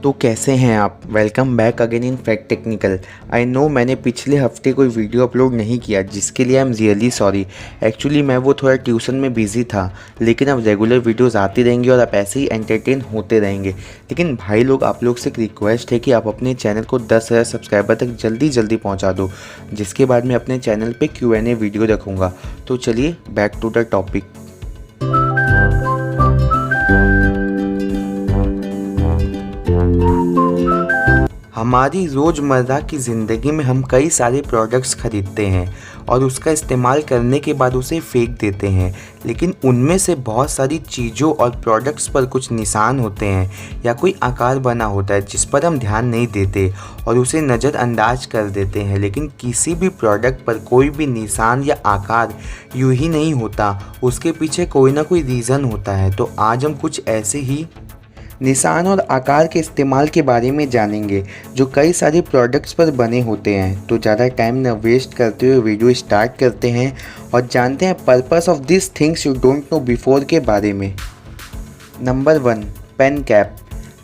तो कैसे हैं आप। Welcome back again in fact technical. I know मैंने पिछले हफ्ते कोई वीडियो अपलोड नहीं किया, जिसके लिए I am really sorry. Actually मैं वो थोड़ा ट्यूशन में बिजी था, लेकिन अब रेगुलर वीडियोस आती रहेंगी और आप ऐसे ही एंटरटेन होते रहेंगे। लेकिन भाई लोग, आप लोग से एक रिक्वेस्ट है कि आप अपने चैनल को 10,000 सब्सक्राइबर तक जल्दी जल्दी पहुँचा दो, जिसके बाद मैं अपने चैनल पर Q&A वीडियो रखूँगा। तो चलिए बैक टू द टॉपिक। हमारी रोज़मर्रा की ज़िंदगी में हम कई सारे प्रोडक्ट्स खरीदते हैं और उसका इस्तेमाल करने के बाद उसे फेंक देते हैं, लेकिन उनमें से बहुत सारी चीज़ों और प्रोडक्ट्स पर कुछ निशान होते हैं या कोई आकार बना होता है जिस पर हम ध्यान नहीं देते और उसे नज़रअंदाज कर देते हैं। लेकिन किसी भी प्रोडक्ट पर कोई भी निशान या आकार यूं ही नहीं होता, उसके पीछे कोई ना कोई रीज़न होता है। तो आज हम कुछ ऐसे ही निशान और आकार के इस्तेमाल के बारे में जानेंगे जो कई सारे प्रोडक्ट्स पर बने होते हैं। तो ज़्यादा टाइम न वेस्ट करते हुए वीडियो स्टार्ट करते हैं और जानते हैं purpose of this things you don't know before के बारे में। Number 1, pen cap.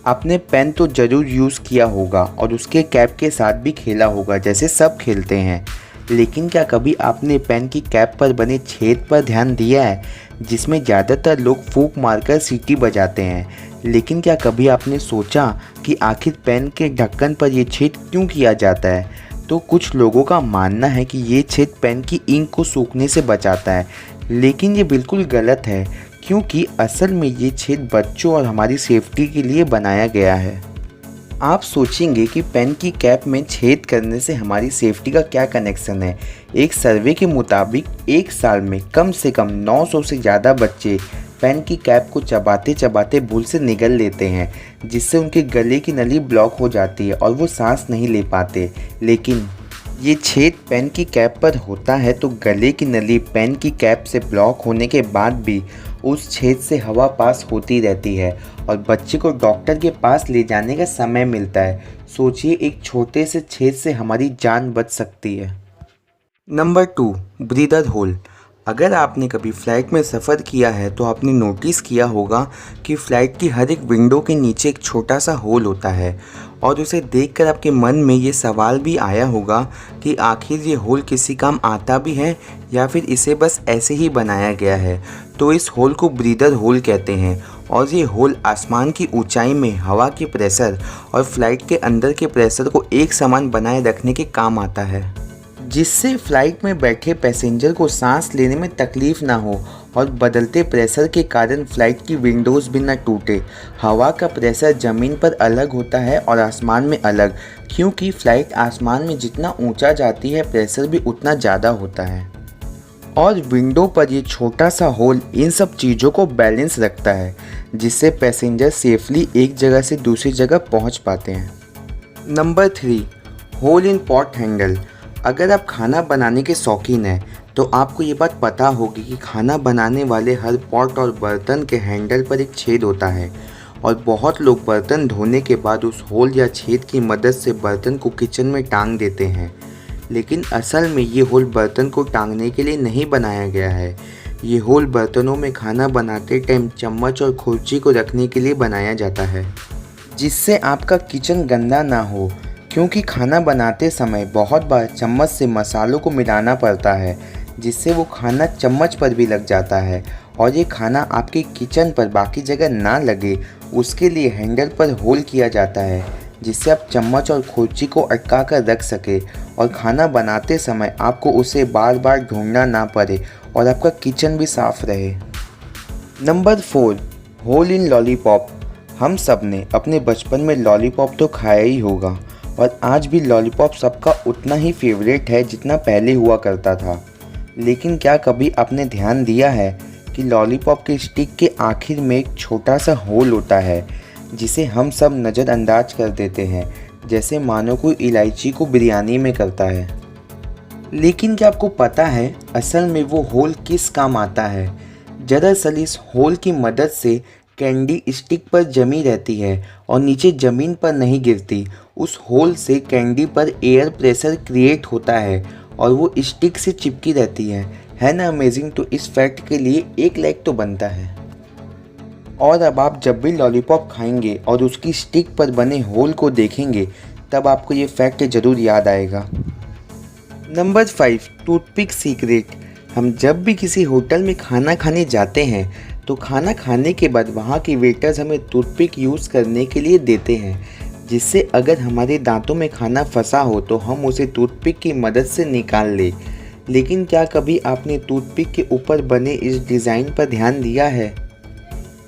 आपने पेन तो ज़रूर यूज़ किया होगा और उसके कैप के साथ भी खेला होगा, जैसे सब खेलते हैं। लेकिन क्या कभी आपने पेन की कैप पर बने छेद पर ध्यान दिया है, जिसमें ज़्यादातर लोग फूंक मारकर सीटी बजाते हैं। लेकिन क्या कभी आपने सोचा कि आखिर पेन के ढक्कन पर ये छेद क्यों किया जाता है? तो कुछ लोगों का मानना है कि ये छेद पेन की इंक को सूखने से बचाता है, लेकिन ये बिल्कुल गलत है, क्योंकि असल में ये छेद बच्चों और हमारी सेफ्टी के लिए बनाया गया है। आप सोचेंगे कि पेन की कैप में छेद करने से हमारी सेफ्टी का क्या कनेक्शन है। एक सर्वे के मुताबिक एक साल में कम से कम 900 से ज़्यादा बच्चे पेन की कैप को चबाते चबाते भूल से निगल लेते हैं, जिससे उनके गले की नली ब्लॉक हो जाती है और वो सांस नहीं ले पाते। लेकिन ये छेद पेन की कैप पर होता है तो गले की नली पेन की कैप से ब्लॉक होने के बाद भी उस छेद से हवा पास होती रहती है और बच्चे को डॉक्टर के पास ले जाने का समय मिलता है। सोचिए, एक छोटे से छेद से हमारी जान बच सकती है। Number 2, breather hole. अगर आपने कभी फ़्लाइट में सफ़र किया है तो आपने नोटिस किया होगा कि फ़्लाइट की हर एक विंडो के नीचे एक छोटा सा होल होता है और उसे देखकर आपके मन में ये सवाल भी आया होगा कि आखिर ये होल किसी काम आता भी है या फिर इसे बस ऐसे ही बनाया गया है। तो इस होल को ब्रीदर होल कहते हैं और ये होल आसमान की ऊंचाई में हवा के प्रेशर और फ़्लाइट के अंदर के प्रेशर को एक समान बनाए रखने के काम आता है, जिससे फ़्लाइट में बैठे पैसेंजर को सांस लेने में तकलीफ़ ना हो और बदलते प्रेशर के कारण फ़्लाइट की विंडोज़ भी ना टूटे। हवा का प्रेशर ज़मीन पर अलग होता है और आसमान में अलग, क्योंकि फ़्लाइट आसमान में जितना ऊंचा जाती है प्रेशर भी उतना ज़्यादा होता है और विंडो पर ये छोटा सा होल इन सब चीज़ों को बैलेंस रखता है, जिससे पैसेंजर सेफली एक जगह से दूसरी जगह पहुँच पाते हैं। नंबर 3, होल इन पॉट हैंडल। अगर आप खाना बनाने के शौकीन हैं तो आपको ये बात पता होगी कि खाना बनाने वाले हर पॉट और बर्तन के हैंडल पर एक छेद होता है और बहुत लोग बर्तन धोने के बाद उस होल या छेद की मदद से बर्तन को किचन में टांग देते हैं। लेकिन असल में ये होल बर्तन को टांगने के लिए नहीं बनाया गया है। ये होल बर्तनों में खाना बनाते टाइम चम्मच और खुर्ची को रखने के लिए बनाया जाता है, जिससे आपका किचन गंदा ना हो, क्योंकि खाना बनाते समय बहुत बार चम्मच से मसालों को मिलाना पड़ता है, जिससे वो खाना चम्मच पर भी लग जाता है और ये खाना आपके किचन पर बाकी जगह ना लगे, उसके लिए हैंडल पर होल किया जाता है, जिससे आप चम्मच और खुर्ची को अटका कर रख सके और खाना बनाते समय आपको उसे बार बार ढूंढना ना पड़े और आपका किचन भी साफ रहे। नंबर 4, होल इन लॉलीपॉप। हम सब ने अपने बचपन में लॉलीपॉप तो खाया ही होगा और आज भी लॉलीपॉप सबका उतना ही फेवरेट है जितना पहले हुआ करता था। लेकिन क्या कभी आपने ध्यान दिया है कि लॉलीपॉप के स्टिक के आखिर में एक छोटा सा होल होता है, जिसे हम सब नज़रअंदाज कर देते हैं, जैसे मानो कोई इलायची को बिरयानी में करता है। लेकिन क्या आपको पता है असल में वो होल किस काम आता है? दरअसल इस होल की मदद से कैंडी स्टिक पर जमी रहती है और नीचे ज़मीन पर नहीं गिरती। उस होल से कैंडी पर एयर प्रेशर क्रिएट होता है और वो स्टिक से चिपकी रहती है ना अमेजिंग? तो इस फैक्ट के लिए 1 लाइक तो बनता है। और अब आप जब भी लॉलीपॉप खाएंगे और उसकी स्टिक पर बने होल को देखेंगे तब आपको ये फैक्ट ज़रूर याद आएगा। Number 5, toothpick secret. हम जब भी किसी होटल में खाना खाने जाते हैं तो खाना खाने के बाद वहाँ के वेटर्स हमें टूथपिक यूज़ करने के लिए देते हैं, जिससे अगर हमारे दांतों में खाना फंसा हो तो हम उसे टूथपिक की मदद से निकाल लें। लेकिन क्या कभी आपने टूथपिक के ऊपर बने इस डिज़ाइन पर ध्यान दिया है?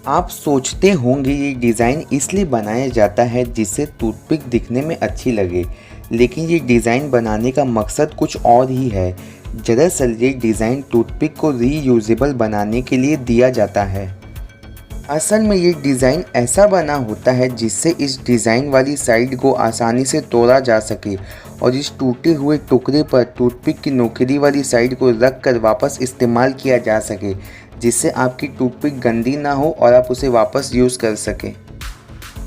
आप सोचते होंगे ये डिज़ाइन इसलिए बनाया जाता है जिससे टूथपिक दिखने में अच्छी लगे, लेकिन ये डिज़ाइन बनाने का मकसद कुछ और ही है। दरअसल ये डिज़ाइन टूथपिक को रीयूजेबल बनाने के लिए दिया जाता है। असल में ये डिज़ाइन ऐसा बना होता है जिससे इस डिज़ाइन वाली साइड को आसानी से तोड़ा जा सके और इस टूटे हुए टुकड़े पर टूथपिक की नोकरी वाली साइड को रख कर वापस इस्तेमाल किया जा सके, जिससे आपकी टूथपिक गंदी ना हो और आप उसे वापस यूज़ कर सकें।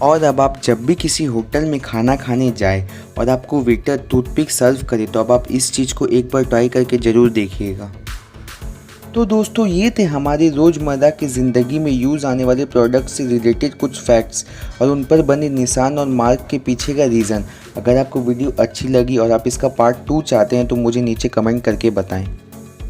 और अब आप जब भी किसी होटल में खाना खाने जाए और आपको वेटर टूथपिक सर्व करे तो अब आप इस चीज़ को एक बार ट्राई करके ज़रूर देखिएगा। तो दोस्तों ये थे हमारी रोज़मर्रा की ज़िंदगी में यूज़ आने वाले प्रोडक्ट से रिलेटेड कुछ फैक्ट्स और उन पर बने निशान और मार्क के पीछे का रीज़न। अगर आपको वीडियो अच्छी लगी और आप इसका पार्ट 2 चाहते हैं तो मुझे नीचे कमेंट करके बताएं।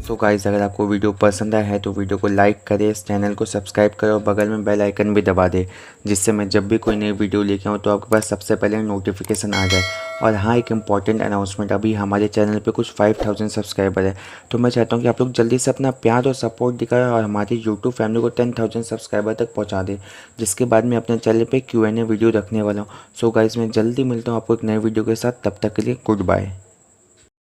तो गाइज़ अगर आपको वीडियो पसंद आया है तो वीडियो को लाइक करें, इस चैनल को सब्सक्राइब करें और बगल में बेल आइकन भी दबा दें, जिससे मैं जब भी कोई नई वीडियो लेके आऊँ तो आपके पास सबसे पहले नोटिफिकेशन आ जाए। और हाँ, एक इम्पॉर्टेंट अनाउंसमेंट, अभी हमारे चैनल पे कुछ 5000 सब्सक्राइबर है, तो मैं चाहता हूँ कि आप लोग जल्दी से अपना प्यार और सपोर्ट दिखाएं और हमारी यूट्यूब फैमिली को 10,000 सब्सक्राइबर तक पहुँचा दें, जिसके बाद मैं अपने चैनल पे Q&A वीडियो रखने वाला हूँ। सो गाइज़ मैं जल्दी मिलता हूँ आपको एक नए वीडियो के साथ, तब तक के लिए गुड बाय।